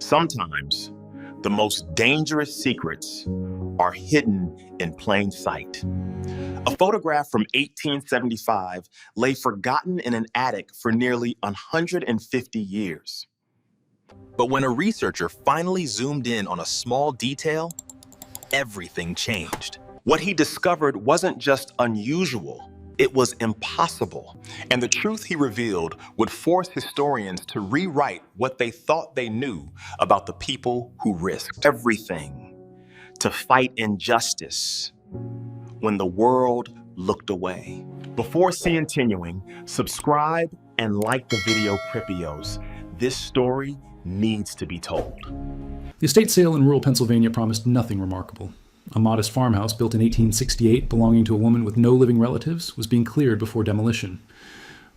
Sometimes the most dangerous secrets are hidden in plain sight. A photograph from 1875 lay forgotten in an attic for nearly 150 years. But when a researcher finally zoomed in on a small detail, everything changed. What he discovered wasn't just unusual, it was impossible. And the truth he revealed would force historians to rewrite what they thought they knew about the people who risked everything to fight injustice when the world looked away. Before continuing, subscribe and like the video Pripios. This story needs to be told. The estate sale in rural Pennsylvania promised nothing remarkable. A modest farmhouse built in 1868 belonging to a woman with no living relatives was being cleared before demolition.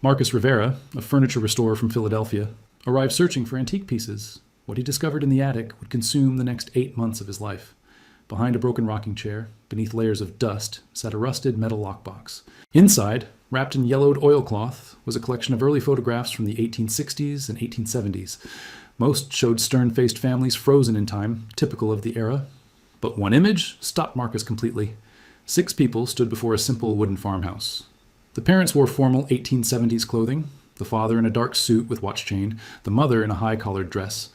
Marcus Rivera, a furniture restorer from Philadelphia, arrived searching for antique pieces. What he discovered in the attic would consume the next 8 months of his life. Behind a broken rocking chair, beneath layers of dust, sat a rusted metal lockbox. Inside, wrapped in yellowed oilcloth, was a collection of early photographs from the 1860s and 1870s. Most showed stern-faced families frozen in time, typical of the era. But one image stopped Marcus completely. 6 people stood before a simple wooden farmhouse. The parents wore formal 1870s clothing, the father in a dark suit with watch chain, the mother in a high-collared dress.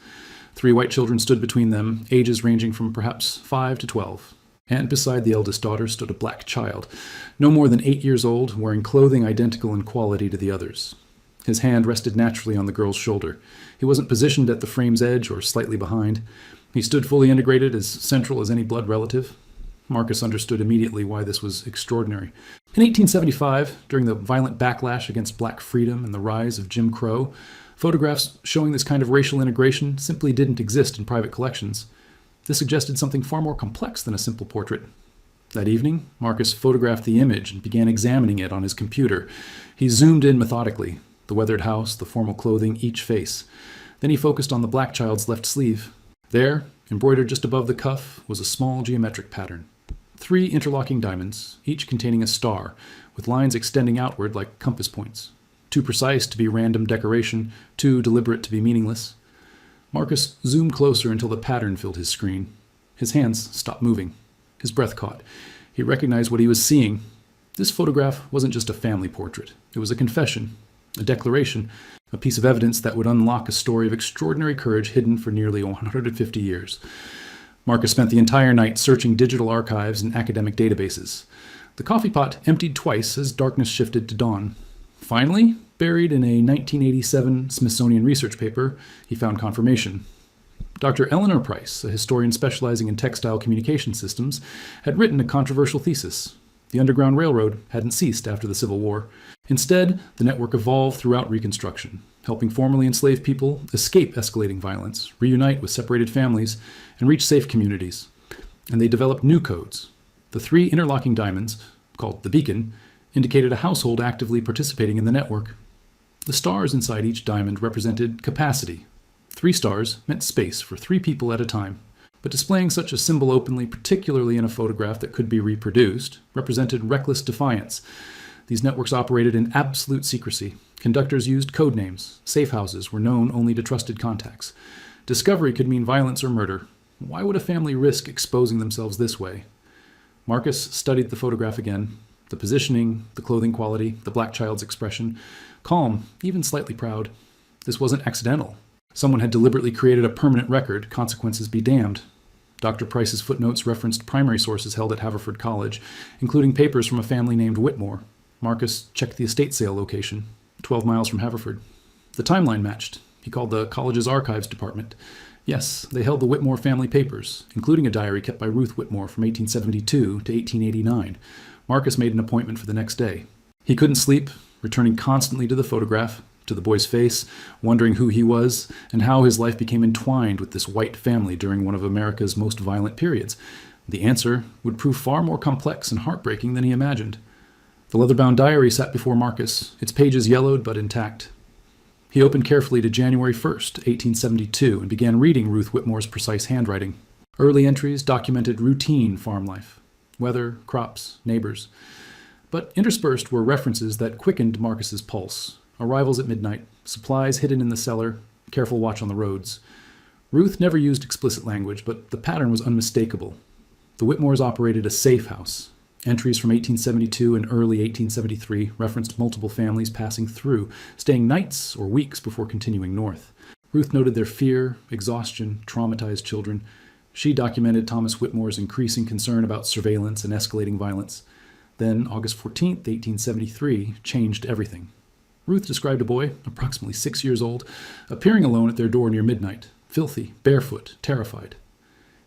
3 white children stood between them, ages ranging from perhaps 5 to 12. And beside the eldest daughter stood a black child, no more than 8 years old, wearing clothing identical in quality to the others. His hand rested naturally on the girl's shoulder. He wasn't positioned at the frame's edge or slightly behind. He stood fully integrated, as central as any blood relative. Marcus understood immediately why this was extraordinary. In 1875, during the violent backlash against black freedom and the rise of Jim Crow, photographs showing this kind of racial integration simply didn't exist in private collections. This suggested something far more complex than a simple portrait. That evening, Marcus photographed the image and began examining it on his computer. He zoomed in methodically, the weathered house, the formal clothing, each face. Then he focused on the black child's left sleeve. There, embroidered just above the cuff, was a small geometric pattern. 3 interlocking diamonds, each containing a star, with lines extending outward like compass points. Too precise to be random decoration, too deliberate to be meaningless. Marcus zoomed closer until the pattern filled his screen. His hands stopped moving. His breath caught. He recognized what he was seeing. This photograph wasn't just a family portrait. It was a confession, a declaration, a piece of evidence that would unlock a story of extraordinary courage hidden for nearly 150 years. Marcus spent the entire night searching digital archives and academic databases. The coffee pot emptied twice as darkness shifted to dawn. Finally, buried in a 1987 Smithsonian research paper, he found confirmation. Dr. Eleanor Price, a historian specializing in textile communication systems, had written a controversial thesis. The Underground Railroad hadn't ceased after the Civil War. Instead, the network evolved throughout Reconstruction, helping formerly enslaved people escape escalating violence, reunite with separated families, and reach safe communities. And they developed new codes. The 3 interlocking diamonds, called the Beacon, indicated a household actively participating in the network. The stars inside each diamond represented capacity. 3 stars meant space for 3 people at a time. But displaying such a symbol openly, particularly in a photograph that could be reproduced, represented reckless defiance. These networks operated in absolute secrecy. Conductors used code names. Safe houses were known only to trusted contacts. Discovery could mean violence or murder. Why would a family risk exposing themselves this way? Marcus studied the photograph again. The positioning, the clothing quality, the black child's expression. Calm, even slightly proud. This wasn't accidental. Someone had deliberately created a permanent record, consequences be damned. Dr. Price's footnotes referenced primary sources held at Haverford College, including papers from a family named Whitmore. Marcus checked the estate sale location, 12 miles from Haverford. The timeline matched. He called the college's archives department. Yes, they held the Whitmore family papers, including a diary kept by Ruth Whitmore from 1872 to 1889. Marcus made an appointment for the next day. He couldn't sleep, returning constantly to the photograph, to the boy's face, wondering who he was and how his life became entwined with this white family during one of America's most violent periods. The answer would prove far more complex and heartbreaking than he imagined. The leather-bound diary sat before Marcus, its pages yellowed but intact. He opened carefully to January 1st, 1872, and began reading Ruth Whitmore's precise handwriting. Early entries documented routine farm life, weather, crops, neighbors. But interspersed were references that quickened Marcus's pulse. Arrivals at midnight, supplies hidden in the cellar, careful watch on the roads. Ruth never used explicit language, but the pattern was unmistakable. The Whitmores operated a safe house. Entries from 1872 and early 1873 referenced multiple families passing through, staying nights or weeks before continuing north. Ruth noted their fear, exhaustion, traumatized children. She documented Thomas Whitmore's increasing concern about surveillance and escalating violence. Then, August 14, 1873, changed everything. Ruth described a boy, approximately 6 years old, appearing alone at their door near midnight, filthy, barefoot, terrified.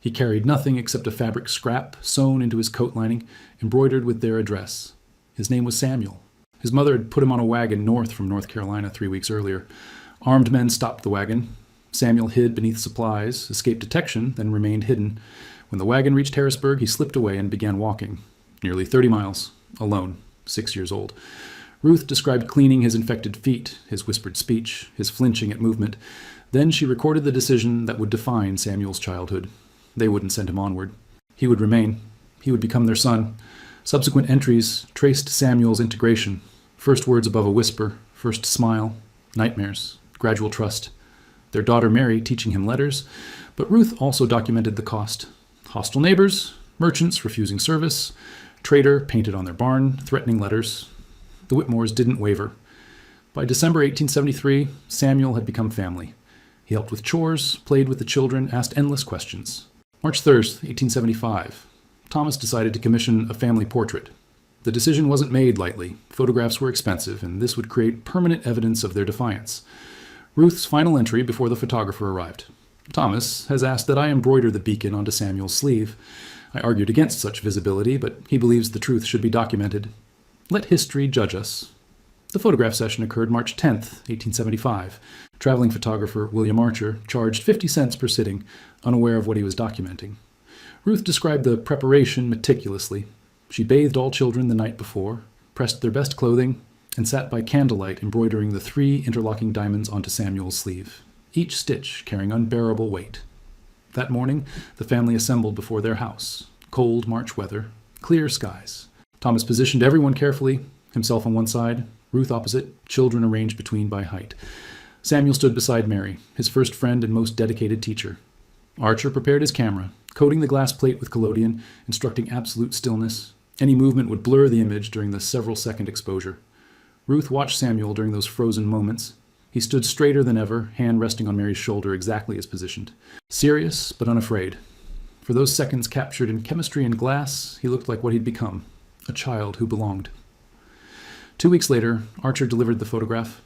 He carried nothing except a fabric scrap sewn into his coat lining, embroidered with their address. His name was Samuel. His mother had put him on a wagon north from North Carolina 3 weeks earlier. Armed men stopped the wagon. Samuel hid beneath supplies, escaped detection, then remained hidden. When the wagon reached Harrisburg, he slipped away and began walking. Nearly 30 miles, alone, 6 years old. Ruth described cleaning his infected feet, his whispered speech, his flinching at movement. Then she recorded the decision that would define Samuel's childhood. They wouldn't send him onward. He would remain. He would become their son. Subsequent entries traced Samuel's integration. First words above a whisper, first smile, nightmares, gradual trust. Their daughter Mary teaching him letters, but Ruth also documented the cost. Hostile neighbors, merchants refusing service, traitor painted on their barn, threatening letters. The Whitmores didn't waver. By December 1873, Samuel had become family. He helped with chores, played with the children, asked endless questions. March 3rd, 1875. Thomas decided to commission a family portrait. The decision wasn't made lightly. Photographs were expensive, and this would create permanent evidence of their defiance. Ruth's final entry before the photographer arrived. Thomas has asked that I embroider the beacon onto Samuel's sleeve. I argued against such visibility, but he believes the truth should be documented. Let history judge us. The photograph session occurred March 10th, 1875. Traveling photographer William Archer charged 50 cents per sitting, unaware of what he was documenting. Ruth described the preparation meticulously. She bathed all children the night before, pressed their best clothing, and sat by candlelight embroidering the 3 interlocking diamonds onto Samuel's sleeve, each stitch carrying unbearable weight. That morning, the family assembled before their house. Cold March weather, clear skies. Thomas positioned everyone carefully, himself on one side, Ruth opposite, children arranged between by height. Samuel stood beside Mary, his first friend and most dedicated teacher. Archer prepared his camera, coating the glass plate with collodion, instructing absolute stillness. Any movement would blur the image during the several-second exposure. Ruth watched Samuel during those frozen moments. He stood straighter than ever, hand resting on Mary's shoulder exactly as positioned. Serious, but unafraid. For those seconds captured in chemistry and glass, he looked like what he'd become, a child who belonged. 2 weeks later, Archer delivered the photograph.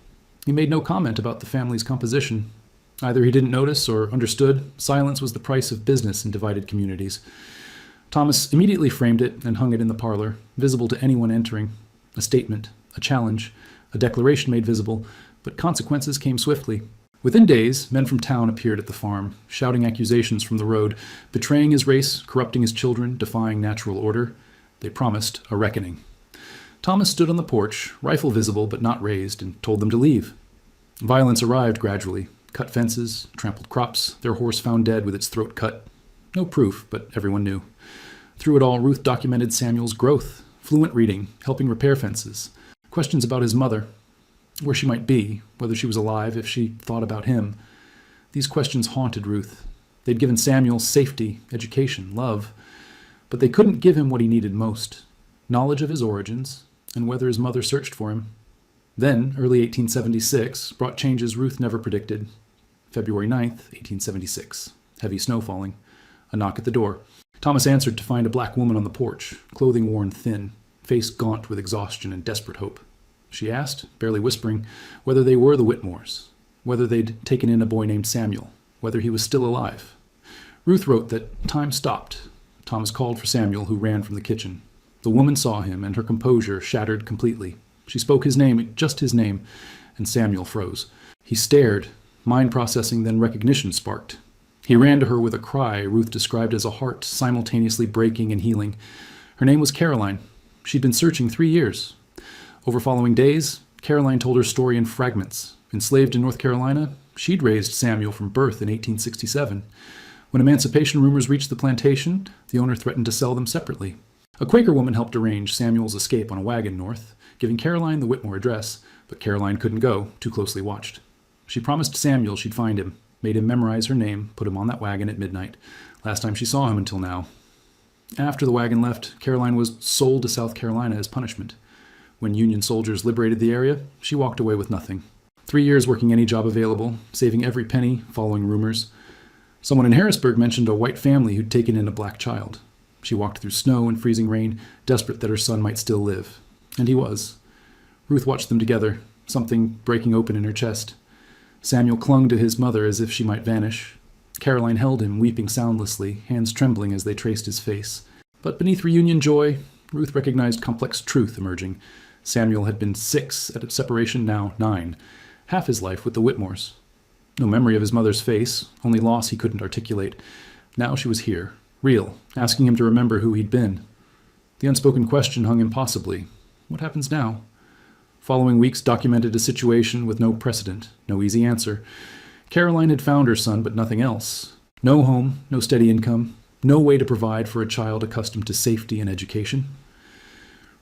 He made no comment about the family's composition. Either he didn't notice or understood silence was the price of business in divided communities. Thomas immediately framed it and hung it in the parlor, visible to anyone entering. A statement, a challenge, a declaration made visible, but consequences came swiftly. Within days, men from town appeared at the farm, shouting accusations from the road, betraying his race, corrupting his children, defying natural order. They promised a reckoning. Thomas stood on the porch, rifle visible but not raised, and told them to leave. Violence arrived gradually. Cut fences, trampled crops, their horse found dead with its throat cut. No proof, but everyone knew. Through it all, Ruth documented Samuel's growth, fluent reading, helping repair fences, questions about his mother, where she might be, whether she was alive, if she thought about him. These questions haunted Ruth. They'd given Samuel safety, education, love, but they couldn't give him what he needed most, knowledge of his origins, and whether his mother searched for him. Then, early 1876 brought changes Ruth never predicted. February 9th, 1876. Heavy snow falling. A knock at the door. Thomas answered to find a black woman on the porch, clothing worn thin, face gaunt with exhaustion and desperate hope. She asked, barely whispering, whether they were the Whitmores, whether they'd taken in a boy named Samuel, whether he was still alive. Ruth wrote that time stopped. Thomas called for Samuel, who ran from the kitchen. The woman saw him, and her composure shattered completely. She spoke his name, just his name, and Samuel froze. He stared, mind processing, then recognition sparked. He ran to her with a cry Ruth described as a heart simultaneously breaking and healing. Her name was Caroline. She'd been searching 3 years. Over following days, Caroline told her story in fragments. Enslaved in North Carolina, she'd raised Samuel from birth in 1867. When emancipation rumors reached the plantation, the owner threatened to sell them separately. A Quaker woman helped arrange Samuel's escape on a wagon north, giving Caroline the Whitmore address, but Caroline couldn't go, too closely watched. She promised Samuel she'd find him. made him memorize her name, put him on that wagon at midnight. Last time she saw him until now. After the wagon left, Caroline was sold to South Carolina as punishment. When Union soldiers liberated the area, she walked away with nothing. 3 years working any job available, saving every penny, following rumors. Someone in Harrisburg mentioned a white family who'd taken in a black child. She walked through snow and freezing rain, desperate that her son might still live. And he was. Ruth watched them together, something breaking open in her chest. Samuel clung to his mother as if she might vanish. Caroline held him, weeping soundlessly, hands trembling as they traced his face. But beneath reunion joy, Ruth recognized complex truth emerging. Samuel had been 6 at separation, now 9. Half his life with the Whitmores. No memory of his mother's face, only loss he couldn't articulate. Now she was here, real, asking him to remember who he'd been. The unspoken question hung impossibly. What happens now? Following weeks documented a situation with no precedent, no easy answer. Caroline had found her son, but nothing else. No home, no steady income, no way to provide for a child accustomed to safety and education.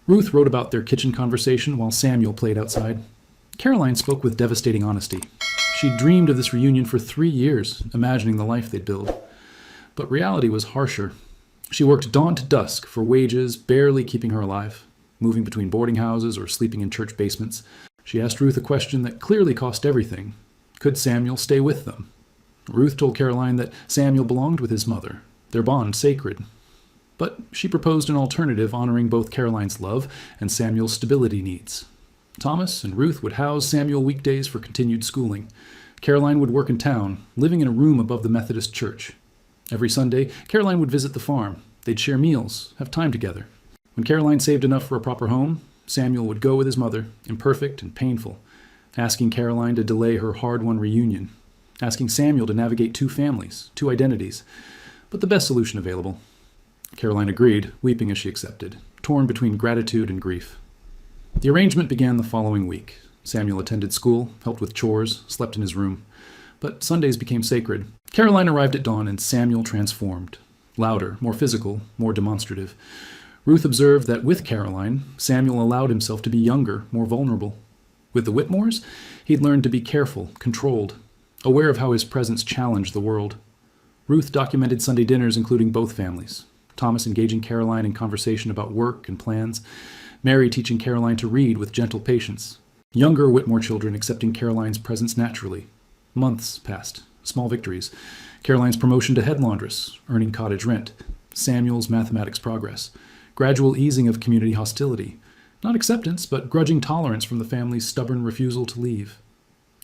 Ruth wrote about their kitchen conversation while Samuel played outside. Caroline spoke with devastating honesty. She'd dreamed of this reunion for 3 years, imagining the life they'd build. But reality was harsher. She worked dawn to dusk for wages barely keeping her alive, moving between boarding houses or sleeping in church basements. She asked Ruth a question that clearly cost everything. Could Samuel stay with them? Ruth told Caroline that Samuel belonged with his mother, their bond sacred. But she proposed an alternative honoring both Caroline's love and Samuel's stability needs. Thomas and Ruth would house Samuel weekdays for continued schooling. Caroline would work in town, living in a room above the Methodist church. Every Sunday, Caroline would visit the farm. They'd share meals, have time together. When Caroline saved enough for a proper home, Samuel would go with his mother, imperfect and painful, asking Caroline to delay her hard-won reunion, asking Samuel to navigate 2 families, 2 identities, but the best solution available. Caroline agreed, weeping as she accepted, torn between gratitude and grief. The arrangement began the following week. Samuel attended school, helped with chores, slept in his room. But Sundays became sacred. Caroline arrived at dawn and Samuel transformed. Louder, more physical, more demonstrative. Ruth observed that with Caroline, Samuel allowed himself to be younger, more vulnerable. With the Whitmores, he'd learned to be careful, controlled, aware of how his presence challenged the world. Ruth documented Sunday dinners including both families. Thomas engaging Caroline in conversation about work and plans. Mary teaching Caroline to read with gentle patience. Younger Whitmore children accepting Caroline's presence naturally. Months passed. Small victories. Caroline's promotion to head laundress, earning cottage rent. Samuel's mathematics progress. Gradual easing of community hostility. Not acceptance, but grudging tolerance from the family's stubborn refusal to leave.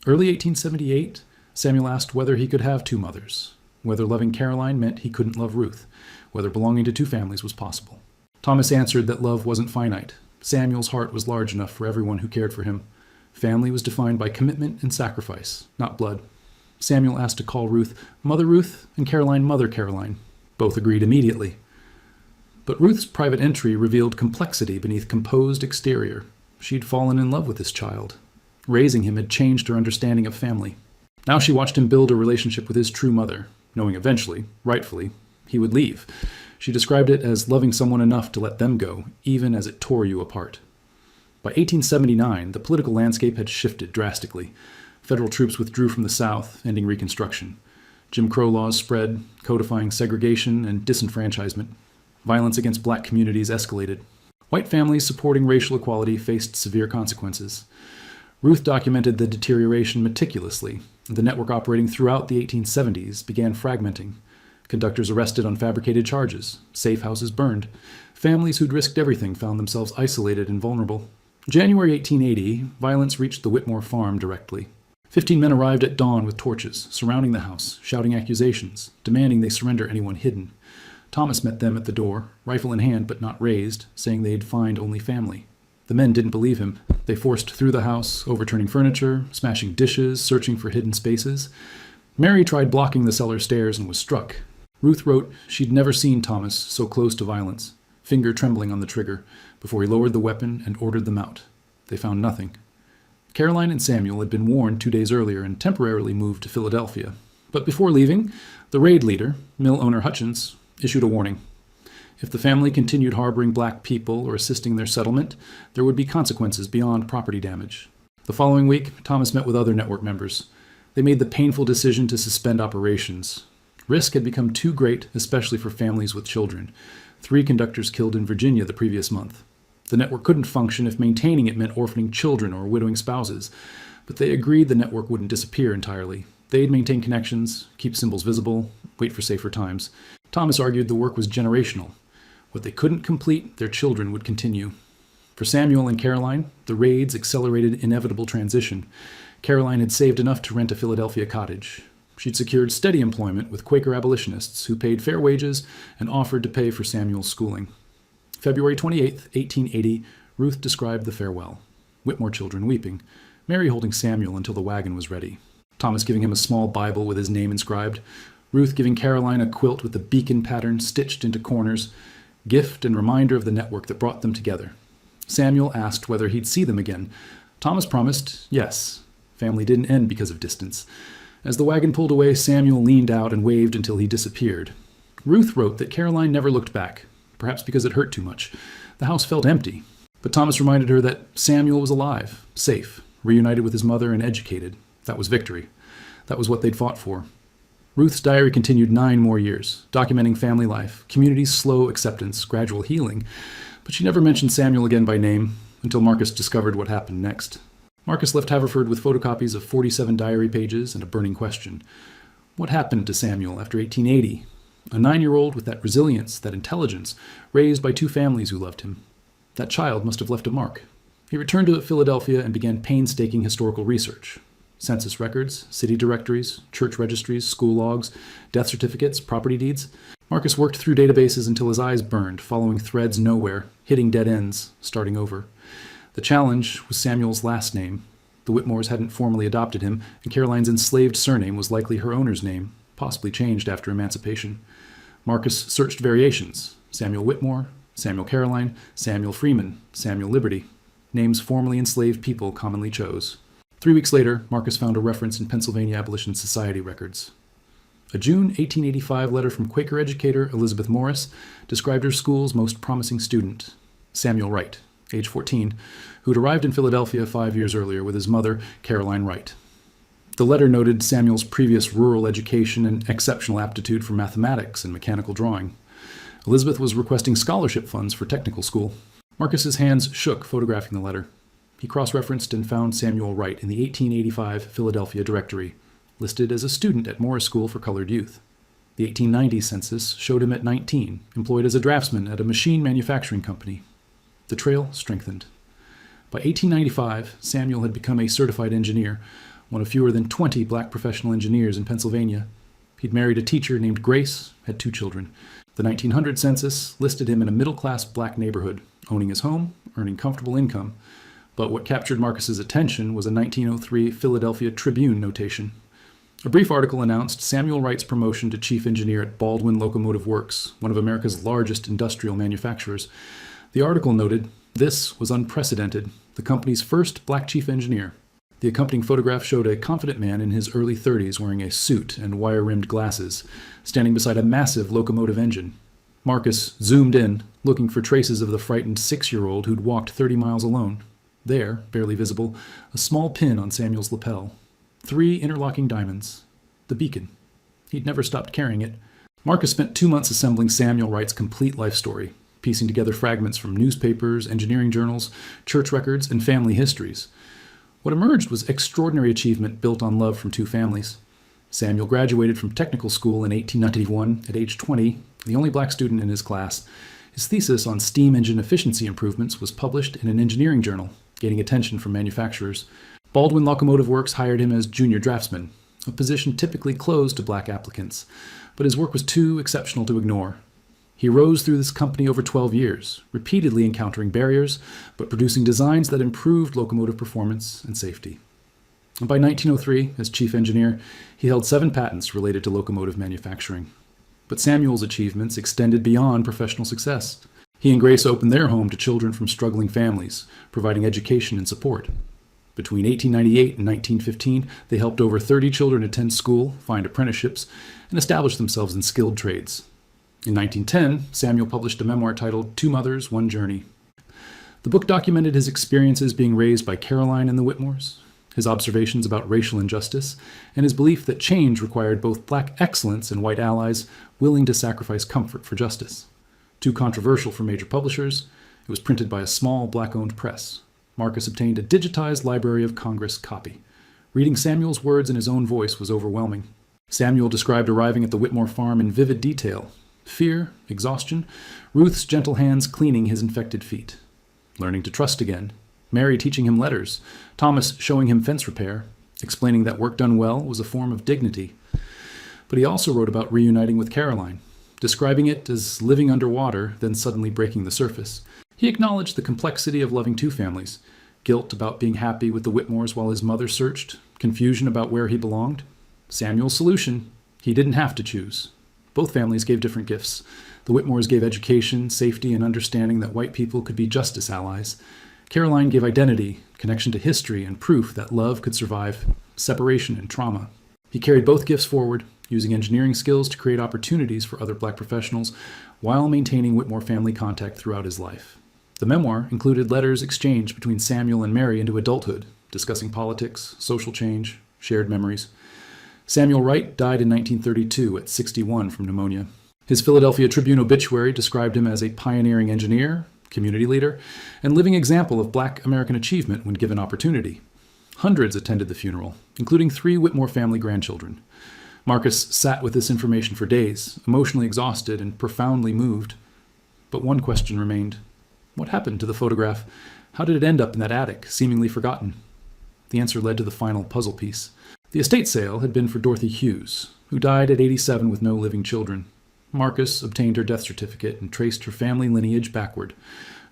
Early 1878, Samuel asked whether he could have 2 mothers, whether loving Caroline meant he couldn't love Ruth, whether belonging to 2 families was possible. Thomas answered that love wasn't finite. Samuel's heart was large enough for everyone who cared for him. Family was defined by commitment and sacrifice, not blood. Samuel asked to call Ruth Mother Ruth and Caroline Mother Caroline. Both agreed immediately. But Ruth's private entry revealed complexity beneath composed exterior. She'd fallen in love with this child. Raising him had changed her understanding of family. Now she watched him build a relationship with his true mother, knowing eventually, rightfully, he would leave. She described it as loving someone enough to let them go, even as it tore you apart. By 1879, the political landscape had shifted drastically. Federal troops withdrew from the South, ending Reconstruction. Jim Crow laws spread, codifying segregation and disenfranchisement. Violence against black communities escalated. White families supporting racial equality faced severe consequences. Ruth documented the deterioration meticulously. The network operating throughout the 1870s began fragmenting. Conductors arrested on fabricated charges. Safe houses burned. Families who'd risked everything found themselves isolated and vulnerable. January 1880, violence reached the Whitmore farm directly. 15 men arrived at dawn with torches, surrounding the house, shouting accusations, demanding they surrender anyone hidden. Thomas met them at the door, rifle in hand but not raised, saying they'd find only family. The men didn't believe him. They forced through the house, overturning furniture, smashing dishes, searching for hidden spaces. Mary tried blocking the cellar stairs and was struck. Ruth wrote she'd never seen Thomas so close to violence, finger trembling on the trigger, before he lowered the weapon and ordered them out. They found nothing. Caroline and Samuel had been warned 2 days earlier and temporarily moved to Philadelphia. But before leaving, the raid leader, mill owner Hutchins, issued a warning. If the family continued harboring black people or assisting their settlement, there would be consequences beyond property damage. The following week, Thomas met with other network members. They made the painful decision to suspend operations. Risk had become too great, especially for families with children. 3 conductors killed in Virginia the previous month. The network couldn't function if maintaining it meant orphaning children or widowing spouses, but they agreed the network wouldn't disappear entirely. They'd maintain connections, keep symbols visible, wait for safer times. Thomas argued the work was generational. What they couldn't complete, their children would continue. For Samuel and Caroline, the raids accelerated inevitable transition. Caroline had saved enough to rent a Philadelphia cottage. She'd secured steady employment with Quaker abolitionists who paid fair wages and offered to pay for Samuel's schooling. February 28, 1880, Ruth described the farewell. Whitmore children weeping, Mary holding Samuel until the wagon was ready. Thomas giving him a small Bible with his name inscribed. Ruth giving Caroline a quilt with a beacon pattern stitched into corners, gift and reminder of the network that brought them together. Samuel asked whether he'd see them again. Thomas promised yes. Family didn't end because of distance. As the wagon pulled away, Samuel leaned out and waved until he disappeared. Ruth wrote that Caroline never looked back, perhaps because it hurt too much. The house felt empty. But Thomas reminded her that Samuel was alive, safe, reunited with his mother and educated. That was victory. That was what they'd fought for. Ruth's diary continued 9 more years, documenting family life, community's slow acceptance, gradual healing. But she never mentioned Samuel again by name until Marcus discovered what happened next. Marcus left Haverford with photocopies of 47 diary pages and a burning question. What happened to Samuel after 1880? A 9-year-old with that resilience, that intelligence, raised by 2 families who loved him. That child must have left a mark. He returned to Philadelphia and began painstaking historical research. Census records, city directories, church registries, school logs, death certificates, property deeds. Marcus worked through databases until his eyes burned, following threads nowhere, hitting dead ends, starting over. The challenge was Samuel's last name. The Whitmores hadn't formally adopted him, and Caroline's enslaved surname was likely her owner's name, possibly changed after emancipation. Marcus searched variations: Samuel Whitmore, Samuel Caroline, Samuel Freeman, Samuel Liberty. Names formerly enslaved people commonly chose. 3 weeks later, Marcus found a reference in Pennsylvania Abolition Society records. A June 1885 letter from Quaker educator Elizabeth Morris described her school's most promising student, Samuel Wright, age 14, who'd arrived in Philadelphia 5 years earlier with his mother, Caroline Wright. The letter noted Samuel's previous rural education and exceptional aptitude for mathematics and mechanical drawing. Elizabeth was requesting scholarship funds for technical school. Marcus's hands shook photographing the letter. He cross-referenced and found Samuel Wright in the 1885 Philadelphia Directory, listed as a student at Morris School for Colored Youth. The 1890 census showed him at 19, employed as a draftsman at a machine manufacturing company. The trail strengthened. By 1895, Samuel had become a certified engineer, one of fewer than 20 black professional engineers in Pennsylvania. He'd married a teacher named Grace, had 2 children. The 1900 census listed him in a middle-class black neighborhood, owning his home, earning comfortable income. But what captured Marcus's attention was a 1903 Philadelphia Tribune notation. A brief article announced Samuel Wright's promotion to chief engineer at Baldwin Locomotive Works, one of America's largest industrial manufacturers. The article noted, this was unprecedented, the company's first black chief engineer. The accompanying photograph showed a confident man in his early 30s wearing a suit and wire-rimmed glasses, standing beside a massive locomotive engine. Marcus zoomed in, looking for traces of the frightened 6-year-old who'd walked 30 miles alone. There, barely visible, a small pin on Samuel's lapel. 3 interlocking diamonds. The beacon. He'd never stopped carrying it. Marcus spent 2 months assembling Samuel Wright's complete life story, piecing together fragments from newspapers, engineering journals, church records, and family histories. What emerged was extraordinary achievement built on love from 2 families. Samuel graduated from technical school in 1891 at age 20, the only black student in his class. His thesis on steam engine efficiency improvements was published in an engineering journal, gaining attention from manufacturers. Baldwin Locomotive Works hired him as junior draftsman, a position typically closed to black applicants, but his work was too exceptional to ignore. He rose through this company over 12 years, repeatedly encountering barriers, but producing designs that improved locomotive performance and safety. And by 1903, as chief engineer, he held 7 patents related to locomotive manufacturing. But Samuel's achievements extended beyond professional success. He and Grace opened their home to children from struggling families, providing education and support. Between 1898 and 1915, they helped over 30 children attend school, find apprenticeships, and establish themselves in skilled trades. In 1910, Samuel published a memoir titled 2 Mothers, One Journey. The book documented his experiences being raised by Caroline and the Whitmores, his observations about racial injustice, and his belief that change required both black excellence and white allies willing to sacrifice comfort for justice. Too controversial for major publishers, it was printed by a small black-owned press. Marcus obtained a digitized Library of Congress copy. Reading Samuel's words in his own voice was overwhelming. Samuel described arriving at the Whitmore farm in vivid detail. Fear, exhaustion, Ruth's gentle hands cleaning his infected feet. Learning to trust again. Mary teaching him letters. Thomas showing him fence repair, explaining that work done well was a form of dignity. But he also wrote about reuniting with Caroline, describing it as living underwater, then suddenly breaking the surface. He acknowledged the complexity of loving two families, guilt about being happy with the Whitmores while his mother searched, confusion about where he belonged. Samuel's solution: he didn't have to choose. Both families gave different gifts. The Whitmores gave education, safety, and understanding that white people could be justice allies. Caroline gave identity, connection to history, and proof that love could survive separation and trauma. He carried both gifts forward, using engineering skills to create opportunities for other black professionals while maintaining Whitmore family contact throughout his life. The memoir included letters exchanged between Samuel and Mary into adulthood, discussing politics, social change, shared memories. Samuel Wright died in 1932 at 61 from pneumonia. His Philadelphia Tribune obituary described him as a pioneering engineer, community leader, and living example of black American achievement when given opportunity. Hundreds attended the funeral, including 3 Whitmore family grandchildren. Marcus sat with this information for days, emotionally exhausted and profoundly moved. But one question remained. What happened to the photograph? How did it end up in that attic, seemingly forgotten? The answer led to the final puzzle piece. The estate sale had been for Dorothy Hughes, who died at 87 with no living children. Marcus obtained her death certificate and traced her family lineage backward.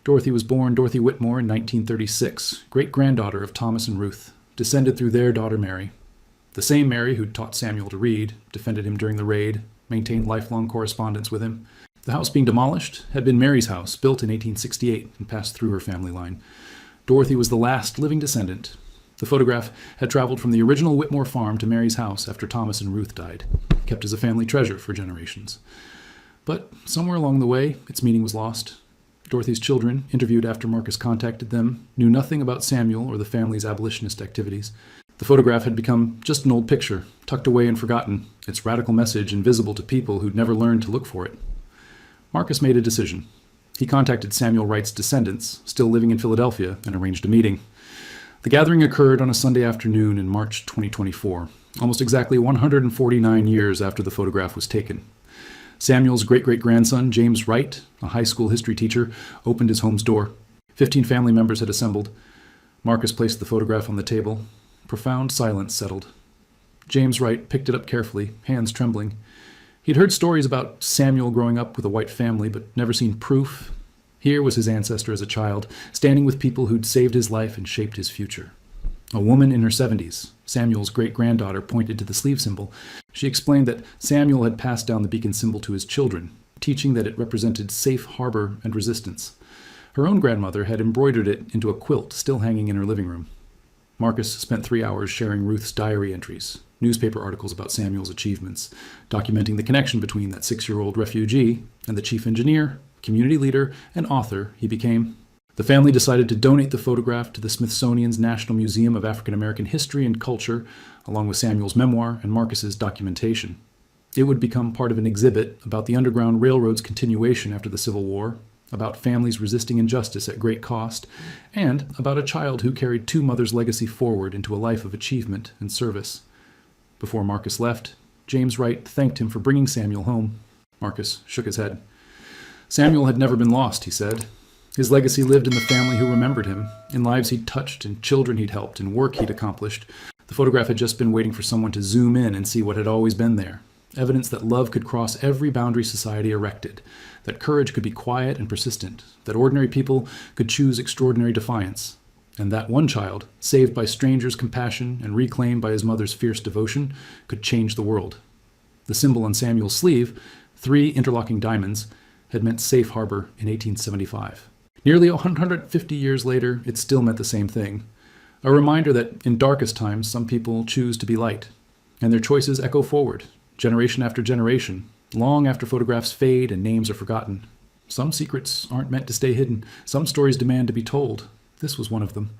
Dorothy was born Dorothy Whitmore in 1936, great-granddaughter of Thomas and Ruth, descended through their daughter Mary. The same Mary who'd taught Samuel to read, defended him during the raid, maintained lifelong correspondence with him. The house being demolished had been Mary's house, built in 1868 and passed through her family line. Dorothy was the last living descendant. The photograph had traveled from the original Whitmore farm to Mary's house after Thomas and Ruth died, kept as a family treasure for generations. But somewhere along the way, its meaning was lost. Dorothy's children, interviewed after Marcus contacted them, knew nothing about Samuel or the family's abolitionist activities. The photograph had become just an old picture, tucked away and forgotten, its radical message invisible to people who'd never learned to look for it. Marcus made a decision. He contacted Samuel Wright's descendants, still living in Philadelphia, and arranged a meeting. The gathering occurred on a Sunday afternoon in March 2024, almost exactly 149 years after the photograph was taken. Samuel's great-great-grandson, James Wright, a high school history teacher, opened his home's door. 15 family members had assembled. Marcus placed the photograph on the table. Profound silence settled. James Wright picked it up carefully, hands trembling. He'd heard stories about Samuel growing up with a white family, but never seen proof. Here was his ancestor as a child, standing with people who'd saved his life and shaped his future. A woman in her 70s, Samuel's great-granddaughter, pointed to the sleeve symbol. She explained that Samuel had passed down the beacon symbol to his children, teaching that it represented safe harbor and resistance. Her own grandmother had embroidered it into a quilt still hanging in her living room. Marcus spent 3 hours sharing Ruth's diary entries, newspaper articles about Samuel's achievements, documenting the connection between that 6-year-old refugee and the chief engineer, community leader, and author he became. The family decided to donate the photograph to the Smithsonian's National Museum of African American History and Culture, along with Samuel's memoir and Marcus's documentation. It would become part of an exhibit about the Underground Railroad's continuation after the Civil War, about families resisting injustice at great cost, and about a child who carried 2 mothers' legacy forward into a life of achievement and service. Before Marcus left, James Wright thanked him for bringing Samuel home. Marcus shook his head. Samuel had never been lost, he said. His legacy lived in the family who remembered him, in lives he'd touched, in children he'd helped, in work he'd accomplished. The photograph had just been waiting for someone to zoom in and see what had always been there. Evidence that love could cross every boundary society erected, that courage could be quiet and persistent, that ordinary people could choose extraordinary defiance, and that one child, saved by strangers' compassion and reclaimed by his mother's fierce devotion, could change the world. The symbol on Samuel's sleeve, 3 interlocking diamonds, had meant safe harbor in 1875. Nearly 150 years later, it still meant the same thing. A reminder that in darkest times, some people choose to be light, and their choices echo forward, generation after generation, long after photographs fade and names are forgotten. Some secrets aren't meant to stay hidden. Some stories demand to be told. This was one of them.